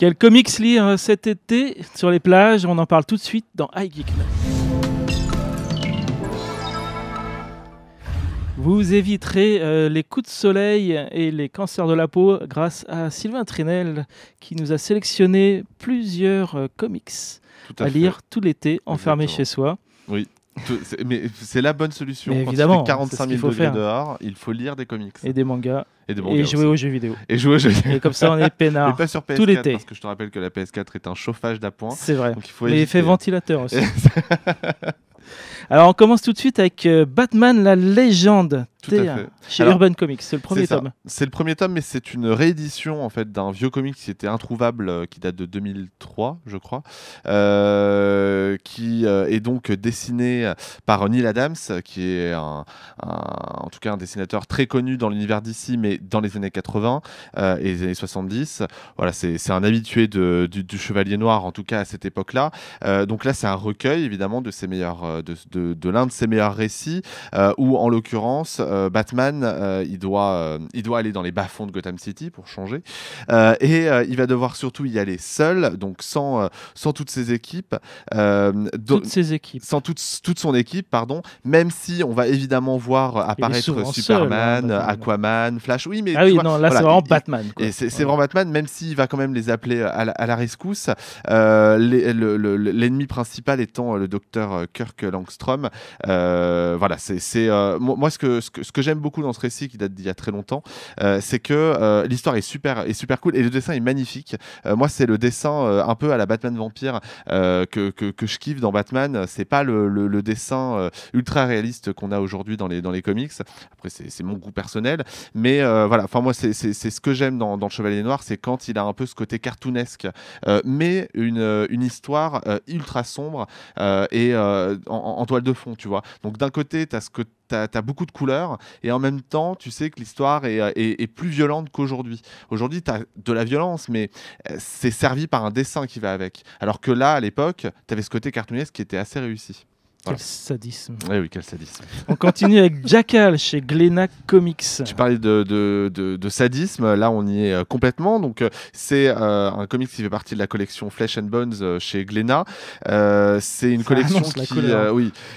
Quel comics lire cet été sur les plages? On en parle tout de suite dans High Geek News. Vous éviterez les coups de soleil et les cancers de la peau grâce à Sylvain Trinel qui nous a sélectionné plusieurs comics à lire tout l'été enfermé chez soi. Oui. Mais c'est la bonne solution. Mais quand évidemment, il fait 45 000 degrés faire. Dehors, il faut lire des comics. Et des mangas. Et jouer aux jeux vidéo. Et jouer aux jeux vidéo. Et comme ça, on est peinard. Mais pas sur PS4, tout l'été. parce que je te rappelle que la PS4 est un chauffage d'appoint. C'est vrai. Donc il faut Mais effet ventilateur aussi. Et Alors, on commence tout de suite avec Batman, la légende. Tout à fait. Chez Urban Comics, c'est le premier tome. C'est le premier tome, mais c'est une réédition en fait d'un vieux comic qui était introuvable, qui date de 2003, je crois, qui est donc dessiné par Neil Adams, qui est en tout cas un dessinateur très connu dans l'univers d'ici, mais dans les années 80 et les années 70. Voilà, c'est un habitué du Chevalier Noir, en tout cas à cette époque-là. Donc là, c'est un recueil évidemment de ses meilleurs, de l'un de ses meilleurs récits, où en l'occurrence Batman, il doit aller dans les bas-fonds de Gotham City pour changer, et il va devoir surtout y aller seul, donc sans toutes ses équipes, sans toute son équipe, pardon. Même si on va évidemment voir apparaître Superman, seul, Aquaman, Flash. Oui, mais c'est vraiment Batman. Quoi. Et c'est vraiment Batman, même s'il va quand même les appeler à la rescousse. L'ennemi principal étant le docteur Kirk Langstrom. Voilà, moi ce que j'aime beaucoup dans ce récit qui date d'il y a très longtemps, c'est que l'histoire est super cool et le dessin est magnifique. Moi, c'est le dessin un peu à la Batman Vampire que je kiffe dans Batman. C'est pas le dessin ultra réaliste qu'on a aujourd'hui dans les comics. Après, c'est mon goût personnel, mais voilà. Enfin, moi, c'est ce que j'aime dans le Chevalier Noir, c'est quand il a un peu ce côté cartoonesque, mais une histoire ultra sombre et en toile de fond, tu vois. Donc d'un côté, t'as beaucoup de couleurs et en même temps, tu sais que l'histoire est plus violente qu'aujourd'hui. Aujourd'hui, t'as de la violence, mais c'est servi par un dessin qui va avec. Alors que là, à l'époque, t'avais ce côté cartoonesque qui était assez réussi. Voilà. Quel sadisme. Oui, quel sadisme. On continue avec Jackal chez Glénat Comics. Tu parlais de sadisme, là on y est complètement. Donc c'est un comics qui fait partie de la collection Flesh and Bones chez Glénat. C'est une collection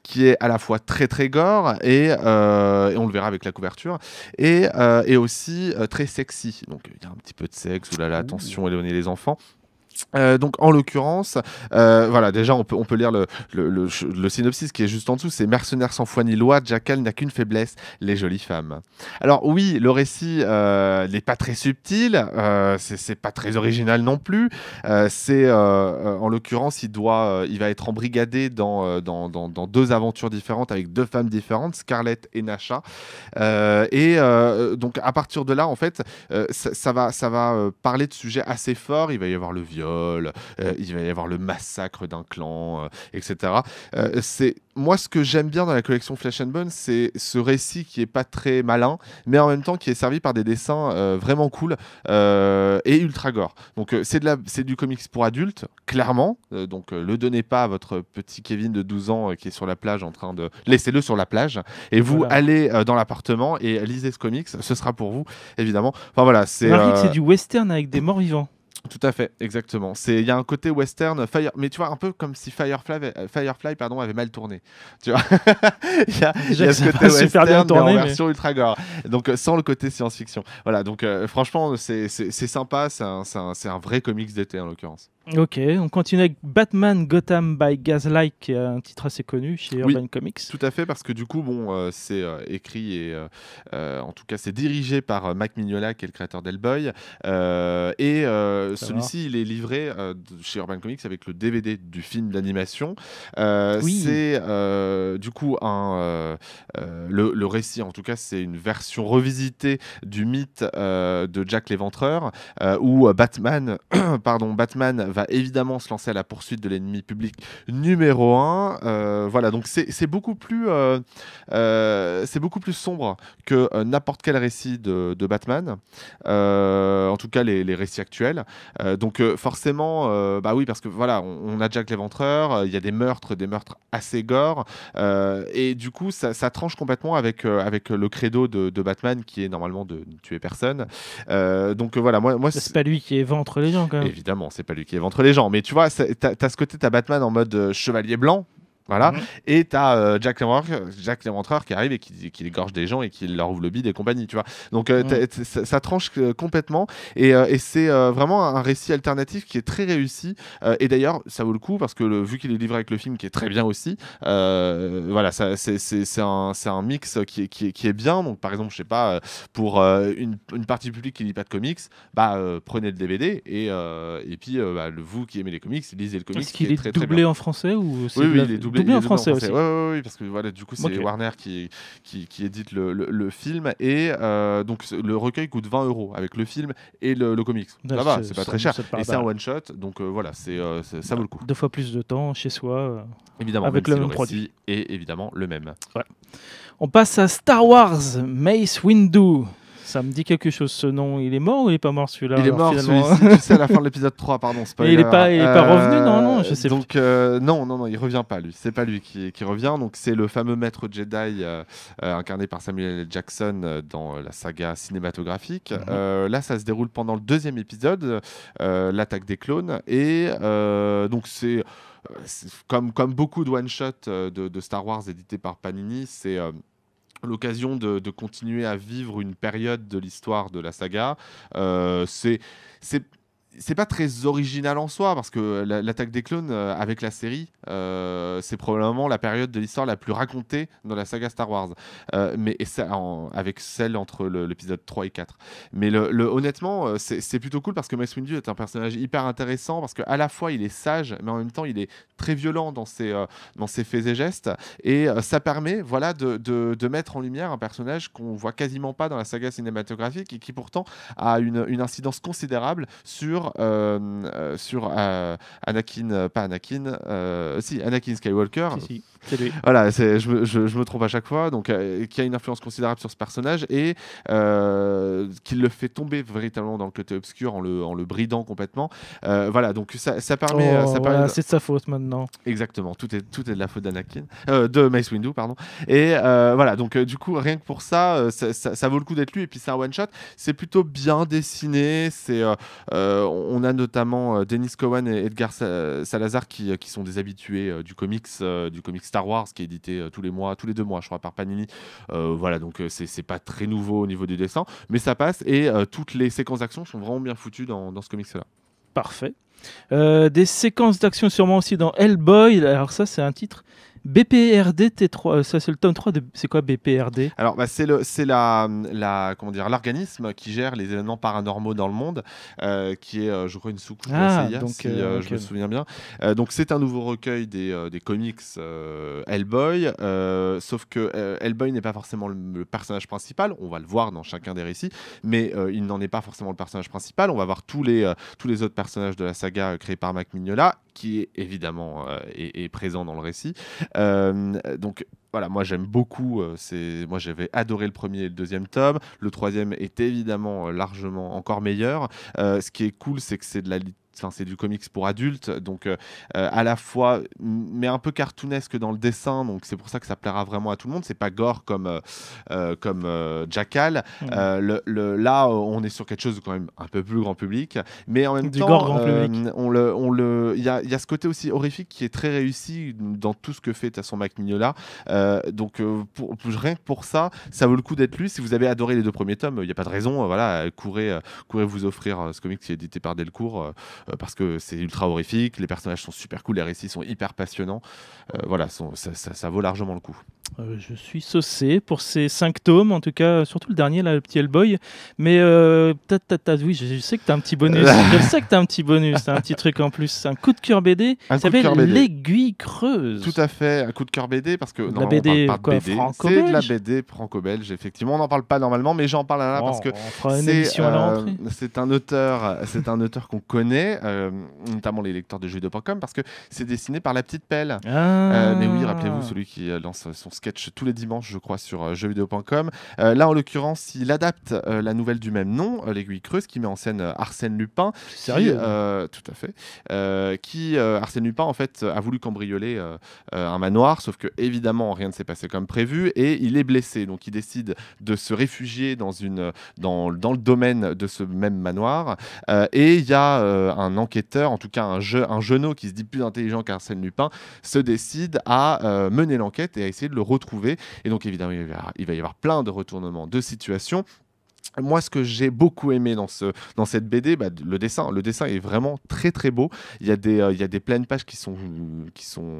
qui est à la fois très très gore et on le verra avec la couverture et aussi très sexy. Donc il y a un petit peu de sexe, oulala, attention, éloignez les enfants. Donc en l'occurrence, voilà, déjà on peut lire le synopsis qui est juste en dessous. C'est mercenaire sans foi ni loi, Jackal n'a qu'une faiblesse, les jolies femmes. Alors oui, le récit n'est pas très subtil, c'est pas très original non plus. En l'occurrence, il va être embrigadé dans deux aventures différentes avec deux femmes différentes, Scarlett et Nasha. Donc à partir de là, en fait, ça va parler de sujets assez forts. Il va y avoir le viol. Il va y avoir le massacre d'un clan, etc. Moi, ce que j'aime bien dans la collection Flesh and Bone, c'est ce récit qui est pas très malin, mais en même temps qui est servi par des dessins vraiment cool et ultra gore. Donc c'est du comics pour adultes, clairement. Donc le donnez pas à votre petit Kevin de 12 ans qui est sur la plage laissez-le sur la plage et vous allez dans l'appartement et lisez ce comics. Ce sera pour vous, évidemment. Enfin voilà, c'est du western avec des morts vivants. Tout à fait, exactement. Il y a un côté western, mais tu vois, un peu comme si Firefly avait mal tourné. Tu vois, il y a ce côté western en version ultra gore. Donc sans le côté science-fiction. Voilà, donc franchement, c'est sympa, c'est un vrai comics d'été en l'occurrence. Ok, on continue avec Batman Gotham by Gaslight, qui est un titre assez connu chez Urban Comics. Tout à fait, parce que du coup, c'est écrit et en tout cas, c'est dirigé par Mike Mignola, qui est le créateur d'Hellboy. Celui-ci, il est livré chez Urban Comics avec le DVD du film d'animation. C'est du coup le récit, en tout cas, c'est une version revisitée du mythe de Jack l'Éventreur, où Batman va évidemment se lancer à la poursuite de l'ennemi public numéro 1. Voilà, donc c'est beaucoup plus sombre que n'importe quel récit de Batman, en tout cas les récits actuels. Donc forcément, oui, parce que voilà, on a Jack l'Éventreur, il y a des meurtres assez gore, et du coup ça tranche complètement avec le credo de Batman qui est normalement de ne tuer personne. Donc voilà, moi c'est pas lui qui éventre les gens quand même. Évidemment, c'est pas lui qui éventre les gens, mais tu vois, t'as ce côté, t'as Batman en mode chevalier blanc. Voilà, et t'as Jack l'Éventreur qui arrive et qui égorge des gens et qui leur ouvre le bide et compagnie, tu vois. Donc ça tranche complètement, et c'est vraiment un récit alternatif qui est très réussi, et d'ailleurs ça vaut le coup parce que vu qu'il est livré avec le film qui est très bien aussi, voilà, c'est un mix qui est bien. Donc par exemple, je sais pas, pour une partie publique qui lit pas de comics, prenez le DVD et puis vous qui aimez les comics, lisez le comics. Est-ce qu'il est doublé en français ou oui, il est doublé en français aussi. Oui, parce que voilà, du coup, c'est Warner qui édite le film, et donc le recueil coûte 20 € avec le film et le comics. Ça va, c'est pas très cher. Et c'est un one shot, donc voilà, ça vaut le coup. 2 fois plus de temps chez soi, évidemment, avec le même produit. Et évidemment le même. Ouais. On passe à Star Wars, Mace Windu. Ça me dit quelque chose, ce nom. Il est mort ou il est pas mort celui-là? Il est mort celui-ci, tu sais, à la fin de l'épisode 3, pardon, spoiler. Et il est pas revenu, non, je sais donc, non, il revient pas, lui. C'est pas lui qui revient. Donc, c'est le fameux maître Jedi incarné par Samuel L. Jackson dans la saga cinématographique. Là, ça se déroule pendant le 2e épisode, l'attaque des clones. Et donc, c'est comme beaucoup de one-shot de Star Wars édités par Panini, c'est l'occasion de continuer à vivre une période de l'histoire de la saga. C'est pas très original en soi, parce que l'attaque des clones avec la série, c'est probablement la période de l'histoire la plus racontée dans la saga Star Wars, avec celle entre l'épisode 3 et 4. Mais honnêtement, c'est plutôt cool parce que Mace Windu est un personnage hyper intéressant, parce qu'à la fois il est sage, mais en même temps il est très violent dans ses faits et gestes, et ça permet de mettre en lumière un personnage qu'on voit quasiment pas dans la saga cinématographique et qui pourtant a une incidence considérable sur Anakin Skywalker. Si, c'est lui. Voilà, je me trompe à chaque fois, donc qui a une influence considérable sur ce personnage, et qui le fait tomber véritablement dans le côté obscur en le bridant complètement. Voilà, donc ça permet. C'est de sa faute maintenant. Exactement, tout est de la faute de Mace Windu, pardon. Et voilà, donc du coup, rien que pour ça, ça vaut le coup d'être lu. Et puis c'est un one shot, c'est plutôt bien dessiné. On a notamment Dennis Cowan et Edgar Salazar qui sont des habitués du comics Star Wars, qui est édité tous les 2 mois, je crois, par Panini. Voilà, donc c'est pas très nouveau au niveau du dessin, mais ça passe, et toutes les séquences d'action sont vraiment bien foutues dans ce comics-là. Parfait. Des séquences d'action sûrement aussi dans Hellboy. Alors ça, c'est un titre BPRD T3, ça c'est le tome 3 de... C'est quoi BPRD? Alors c'est l'organisme qui gère les événements paranormaux dans le monde, qui est je crois une sous-couche de la CIA, je me souviens bien. Donc c'est un nouveau recueil des comics Hellboy, sauf que Hellboy n'est pas forcément le personnage principal, on va le voir dans chacun des récits, mais il n'en est pas forcément le personnage principal. On va voir tous les autres personnages de la saga créés par Mike Mignola, qui est évidemment est présent dans le récit. Donc voilà, moi j'aime beaucoup. Moi j'avais adoré le 1er et le 2e tome. Le 3e est évidemment largement encore meilleur. Ce qui est cool, c'est que c'est du comics pour adultes, donc à la fois, mais un peu cartoonesque dans le dessin, donc c'est pour ça que ça plaira vraiment à tout le monde. C'est pas gore comme Jackal. Là, on est sur quelque chose de quand même un peu plus grand public, mais en même temps, il y a ce côté aussi horrifique qui est très réussi dans tout ce que fait de toute façon Mike Mignola. Donc rien que pour ça, ça vaut le coup d'être lu. Si vous avez adoré les 2 premiers tomes, il n'y a pas de raison. Voilà, courez vous offrir ce comic qui est édité par Delcourt. Parce que c'est ultra horrifique, les personnages sont super cool, les récits sont hyper passionnants. Voilà, ça vaut largement le coup. Je suis saucé pour ces 5 tomes, en tout cas, surtout le dernier, là, le petit Hellboy. Mais oui, je sais que tu as un petit bonus. Je sais que tu as un petit bonus, t'as un petit truc en plus. Un coup de cœur BD qui s'appelle L'Aiguille Creuse. Tout à fait, un coup de cœur BD, parce que la BD, on parle pas de BD, c'est de la BD franco-belge, effectivement. On n'en parle pas normalement, mais j'en parle là parce que on fera une émission à la rentrée. c'est un auteur qu'on connaît. notamment les lecteurs de jeuxvideo.com, parce que c'est dessiné par La Petite Pelle. Ah. Mais oui, rappelez-vous, celui qui lance son sketch tous les dimanches, je crois, sur jeuxvideo.com. Là, en l'occurrence, il adapte la nouvelle du même nom, L'Aiguille Creuse, qui met en scène Arsène Lupin. Sérieux? Tout à fait. Arsène Lupin, en fait, a voulu cambrioler un manoir, sauf que, évidemment, rien ne s'est passé comme prévu, et il est blessé. Donc, il décide de se réfugier dans le domaine de ce même manoir. Et il y a un enquêteur, en tout cas un jeuneau qui se dit plus intelligent qu'Arsène Lupin, se décide à mener l'enquête et à essayer de le retrouver. Et donc, évidemment, il va y avoir plein de retournements de situation. Moi, ce que j'ai beaucoup aimé dans cette BD, le dessin est vraiment très très beau. Il y a des pleines pages qui sont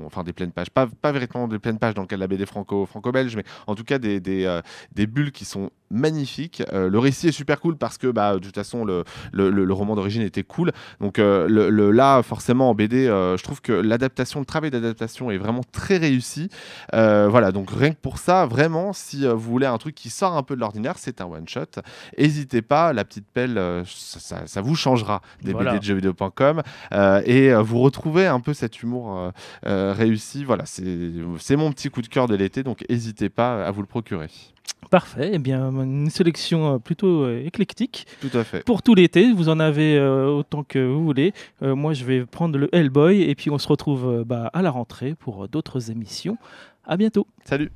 enfin des pleines pages, pas véritablement des pleines pages dans le cas de la BD franco-belge, mais en tout cas des bulles qui sont magnifiques. Le récit est super cool parce que de toute façon le roman d'origine était cool. Donc là, forcément en BD, je trouve que le travail d'adaptation est vraiment très réussi. Voilà, donc rien que pour ça, vraiment, si vous voulez un truc qui sort un peu de l'ordinaire, c'est un one shot. N'hésitez pas, La Petite Pelle, ça vous changera des BD de jeuxvideo.com et vous retrouvez un peu cet humour réussi. Voilà, c'est mon petit coup de cœur de l'été, donc n'hésitez pas à vous le procurer. Parfait, eh bien une sélection plutôt éclectique. Tout à fait. Pour tout l'été, vous en avez autant que vous voulez. Moi, je vais prendre le Hellboy et puis on se retrouve à la rentrée pour d'autres émissions. À bientôt. Salut.